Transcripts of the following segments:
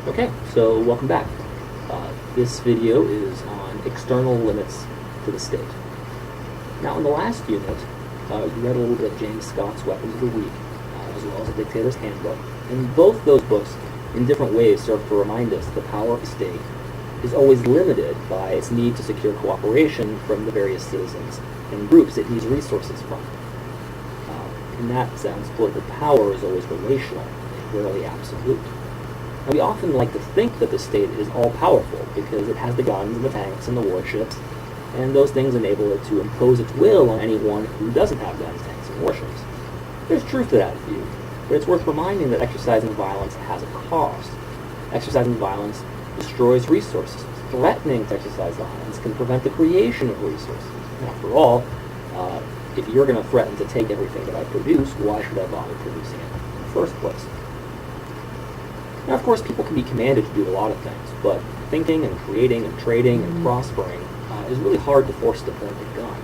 Okay, so welcome back. This video is on external limits to the state. Now, in the last unit, you read a little bit of James Scott's Weapons of the Weak, as well as A Dictator's Handbook. And both those books, in different ways, serve to remind us that the power of the state is always limited by its need to secure cooperation from the various citizens and groups it needs resources from. In that sense, political power is always relational and rarely absolute. And we often like to think that the state is all-powerful because it has the guns and the tanks and the warships, and those things enable it to impose its will on anyone who doesn't have guns, tanks, and warships. There's truth to that view, but it's worth reminding that exercising violence has a cost. Exercising violence destroys resources. Threatening to exercise violence can prevent the creation of resources. And after all, if you're going to threaten to take everything that I produce, why should I bother producing it in the first place? Now, of course, people can be commanded to do a lot of things, but thinking and creating and trading and prospering is really hard to force to point a gun.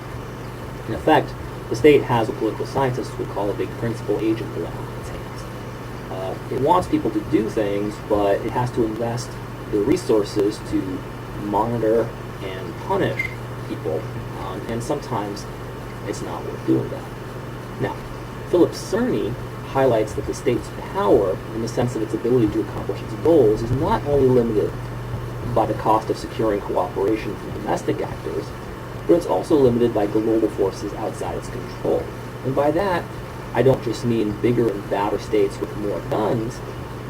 In effect, the state has what political scientists would call a big principal agent dilemma in its hands. It wants people to do things, but it has to invest the resources to monitor and punish people, and sometimes it's not worth doing that. Now, Philip Cerny highlights that the state's power, in the sense of its ability to accomplish its goals, is not only limited by the cost of securing cooperation from domestic actors, but it's also limited by global forces outside its control. And by that, I don't just mean bigger and badder states with more guns,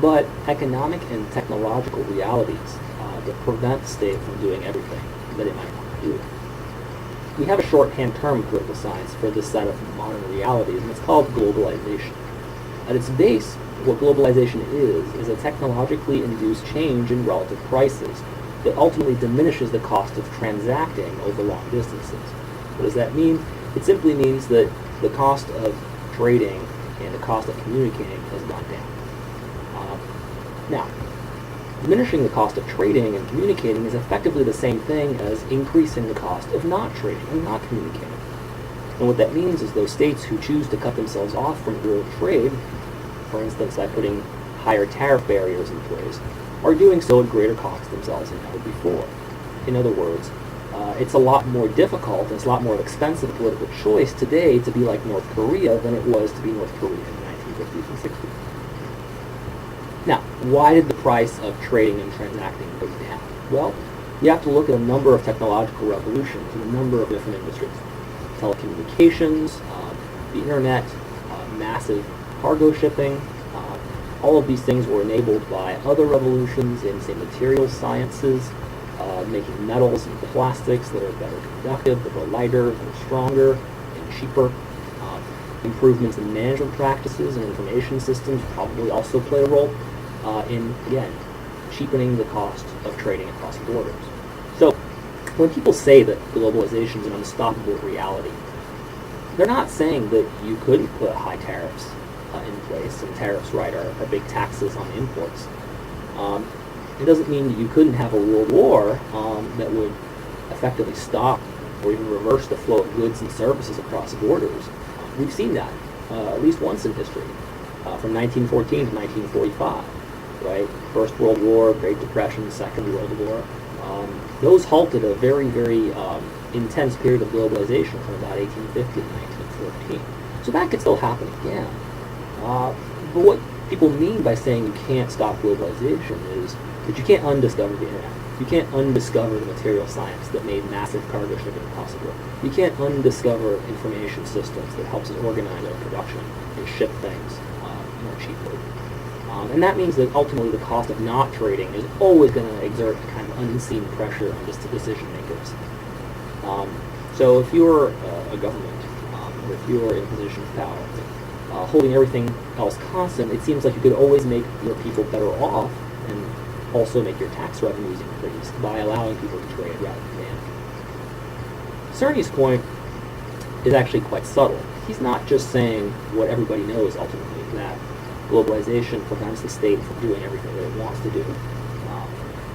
but economic and technological realities that prevent the state from doing everything that it might want to do. We have a shorthand term in political science for this set of modern realities, and it's called globalization. At its base, what globalization is a technologically induced change in relative prices that ultimately diminishes the cost of transacting over long distances. What does that mean? It simply means that the cost of trading and the cost of communicating has gone down. Now, diminishing the cost of trading and communicating is effectively the same thing as increasing the cost of not trading and not communicating. And what that means is those states who choose to cut themselves off from world trade, for instance by putting higher tariff barriers in place, are doing so at greater cost to themselves than ever before. In other words, it's a lot more difficult and it's a lot more expensive political choice today to be like North Korea than it was to be North Korea in the 1950s and 60s. Now, why did the price of trading and transacting go down? Well, you have to look at a number of technological revolutions in a number of different industries. Telecommunications, the internet, massive cargo shipping. All of these things were enabled by other revolutions in, say, materials sciences, making metals and plastics that are better conductive, that are lighter, that are stronger, and cheaper. Improvements in management practices and information systems probably also play a role in, again, cheapening the cost of trading across borders. So, when people say that globalization is an unstoppable reality, they're not saying that you couldn't put high tariffs in place, and tariffs, right, are big taxes on imports. It doesn't mean that you couldn't have a world war that would effectively stop or even reverse the flow of goods and services across borders. We've seen that at least once in history, from 1914 to 1945, right? First World War, Great Depression, Second World War. Those halted a very, very intense period of globalization from about 1850 to 1914. So that could still happen again. But what people mean by saying you can't stop globalization is that you can't undiscover the internet. You can't undiscover the material science that made massive cargo shipping possible. You can't undiscover information systems that helps us organize our production and ship things more cheaply. And that means that ultimately the cost of not trading is always going to exert a kind of unseen pressure on just the decision makers. So if you're a government, or if you're in a position of power, holding everything else constant, it seems like you could always make your people better off and also make your tax revenues increase by allowing people to trade rather than manage. Cerny's point is actually quite subtle. He's not just saying what everybody knows ultimately, that globalization prevents the state from doing everything that it wants to do.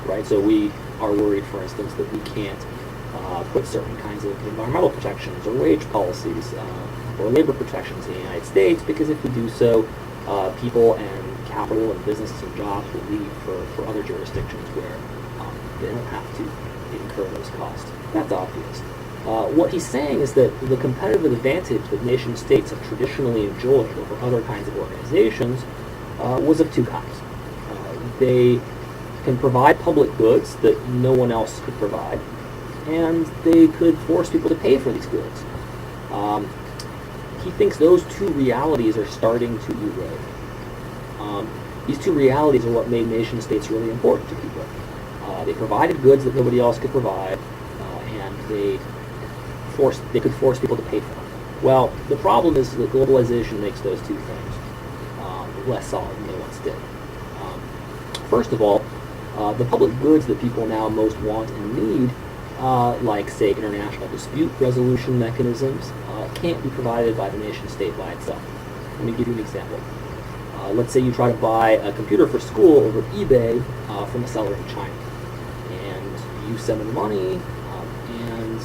Right? So we are worried, for instance, that we can't put certain kinds of environmental protections or wage policies or labor protections in the United States, because if we do so, people and capital and business and jobs will leave for other jurisdictions where they don't have to incur those costs. That's obvious. What he's saying is that the competitive advantage that nation states have traditionally enjoyed over other kinds of organizations was of two kinds. They can provide public goods that no one else could provide, and they could force people to pay for these goods. He thinks those two realities are starting to erode. These two realities are what made nation states really important to people. They provided goods that nobody else could provide, and they could force people to pay for them. Well, the problem is that globalization makes those two things less solid than they once did. First of all, the public goods that people now most want and need, like, say, international dispute resolution mechanisms, can't be provided by the nation state by itself. Let me give you an example. Let's say you try to buy a computer for school over eBay from a seller in China. And you send them money, and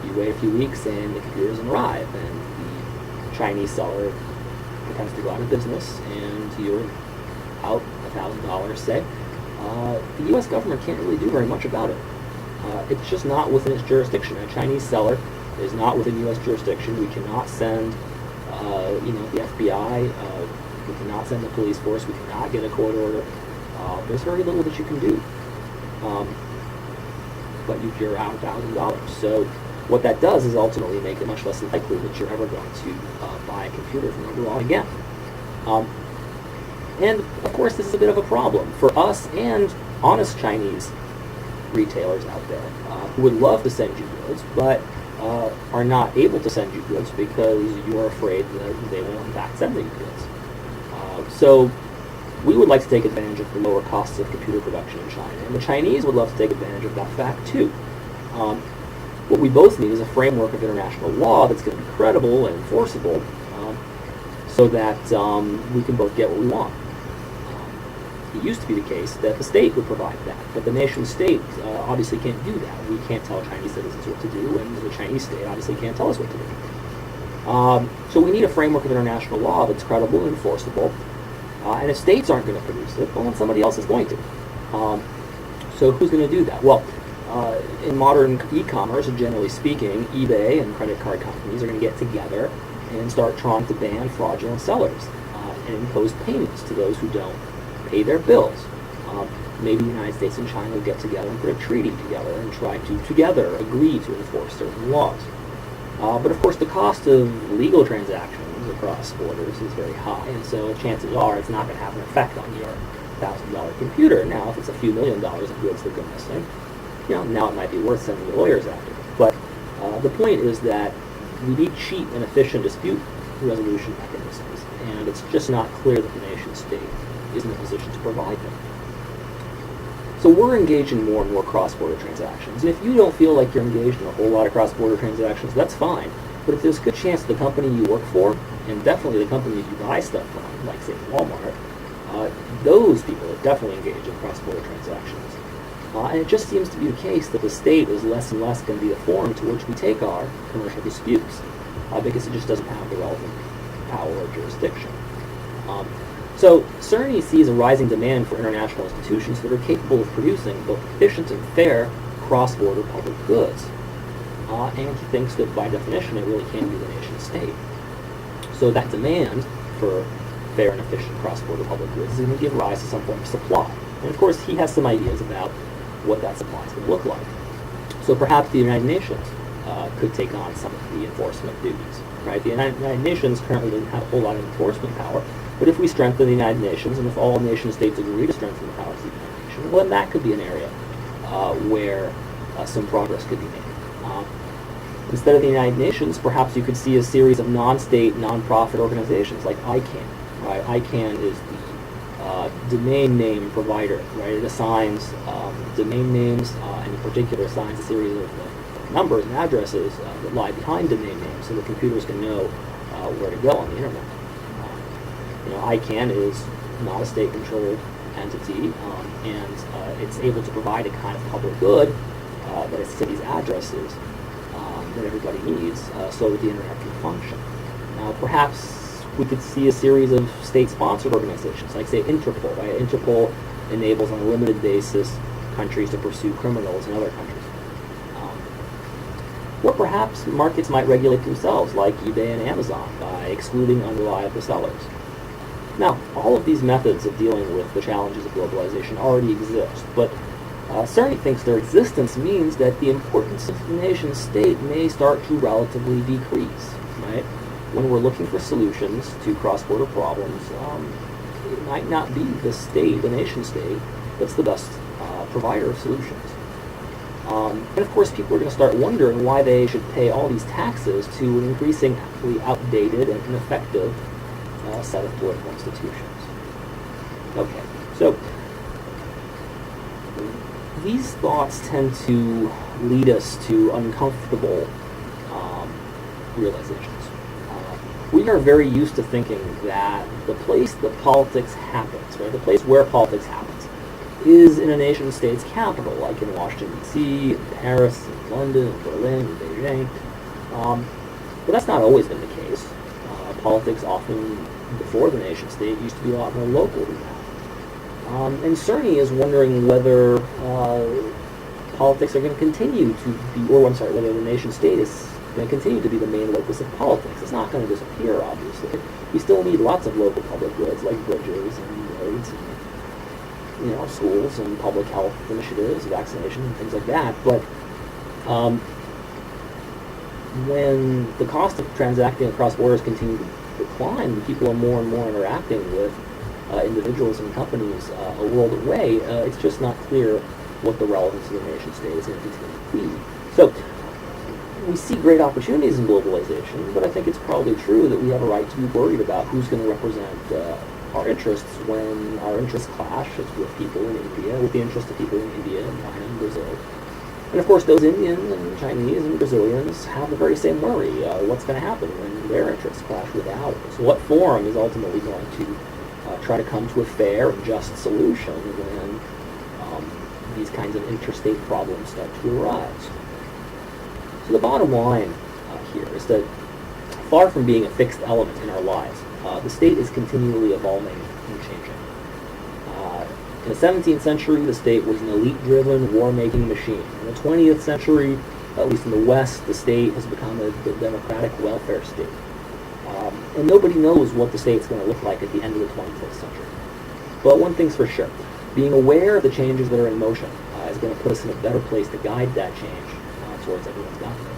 you wait a few weeks, and the computer doesn't arrive, and the Chinese seller pretends to go out of business, and you're out $1,000, say. The U.S. government can't really do very much about it. It's just not within its jurisdiction. A Chinese seller is not within U.S. jurisdiction. We cannot send, the FBI. We cannot send the police force. We cannot get a court order. There's very little that you can do. But you're out $1,000. So what that does is ultimately make it much less likely that you're ever going to buy a computer from abroad again. And of course, this is a bit of a problem for us and honest Chinese retailers out there who would love to send you goods, but are not able to send you goods because you're afraid that they will in fact send you goods. So we would like to take advantage of the lower costs of computer production in China, and the Chinese would love to take advantage of that fact too. What we both need is a framework of international law that's going to be credible and enforceable, so that we can both get what we want. It used to be the case that the state would provide that, but the nation state obviously can't do that. We can't tell Chinese citizens what to do, and the Chinese state obviously can't tell us what to do. So we need a framework of international law that's credible and enforceable, and if states aren't going to produce it, well, then somebody else is going to. So who's going to do that? Well, in modern e-commerce, generally speaking, eBay and credit card companies are going to get together and start trying to ban fraudulent sellers and impose payments to those who don't pay their bills. Maybe the United States and China will get together and put a treaty together and try to together agree to enforce certain laws. But of course the cost of legal transactions across borders is very high, and so chances are it's not going to have an effect on your $1,000 computer. Now, if it's a few $1 million of goods that go missing, now it might be worth sending the lawyers after it. But the point is that we need cheap and efficient dispute resolution mechanisms, and it's just not clear that the nation state is in a position to provide them. So we're engaged in more and more cross-border transactions, and if you don't feel like you're engaged in a whole lot of cross-border transactions, that's fine. But if there's a good chance the company you work for, and definitely the companies you buy stuff from, like say Walmart, those people are definitely engaged in cross-border transactions. And it just seems to be the case that the state is less and less going to be the forum to which we take our commercial disputes, because it just doesn't have the relevant power or jurisdiction. So Cerny sees a rising demand for international institutions that are capable of producing both efficient and fair cross-border public goods. And he thinks that by definition it really can't be the nation state. So that demand for fair and efficient cross-border public goods is going to give rise to some form of supply. And of course he has some ideas about what that supply is going to look like. So perhaps the United Nations could take on some of the enforcement duties. Right? The United Nations currently doesn't have a whole lot of enforcement power, but if we strengthen the United Nations, and if all nation states agree to strengthen the powers of the United Nations, well, then that could be an area where some progress could be made. Instead of the United Nations, perhaps you could see a series of non-state, non-profit organizations like ICANN. Right? ICANN is the domain name provider. Right? It assigns domain names, and in particular assigns a series of numbers and addresses that lie behind domain names, so the computers can know where to go on the internet. ICANN is not a state-controlled entity, and it's able to provide a kind of public good that is to these addresses that everybody needs, so that the internet can function. Now, perhaps we could see a series of state-sponsored organizations, like, say, Interpol. Right? Interpol enables on a limited basis countries to pursue criminals in other countries. Or perhaps markets might regulate themselves, like eBay and Amazon, by excluding unreliable sellers. Now, all of these methods of dealing with the challenges of globalization already exist, but Cerny thinks their existence means that the importance of the nation-state may start to relatively decrease. Right? When we're looking for solutions to cross-border problems, it might not be the state, the nation-state, that's the best provider of solutions. And of course, people are going to start wondering why they should pay all these taxes to an increasingly outdated and ineffective set of political institutions. Okay, so these thoughts tend to lead us to uncomfortable realizations. We are very used to thinking that the place that politics happens, right, the place where politics happens, is in a nation-state's capital, like in Washington, D.C., in Paris, in London, in Berlin, in Beijing. But that's not always been the case. Politics often, before the nation-state, used to be a lot more local than that. And Cerny is wondering whether politics are going to continue to be, whether the nation-state is going to continue to be the main locus of politics. It's not going to disappear, obviously. We still need lots of local public goods, like bridges and roads and schools and public health initiatives, vaccination, and things like that. But when the cost of transacting across borders continue to decline, and people are more and more interacting with individuals and companies a world away, it's just not clear what the relevance of the nation-state is going to continue to be. So we see great opportunities in globalization, but I think it's probably true that we have a right to be worried about who's going to represent our interests when our interests clash with people in India, with the interests of people in India and China and Brazil. And of course, those Indians and Chinese and Brazilians have the very same worry. What's going to happen when their interests clash with ours? What forum is ultimately going to try to come to a fair and just solution when these kinds of interstate problems start to arise? So the bottom line here is that far from being a fixed element in our lives, the state is continually evolving and changing. In the 17th century, the state was an elite-driven, war-making machine. In the 20th century, at least in the West, the state has become a democratic welfare state. And nobody knows what the state's going to look like at the end of the 25th century. But one thing's for sure, being aware of the changes that are in motion is going to put us in a better place to guide that change towards everyone's benefit.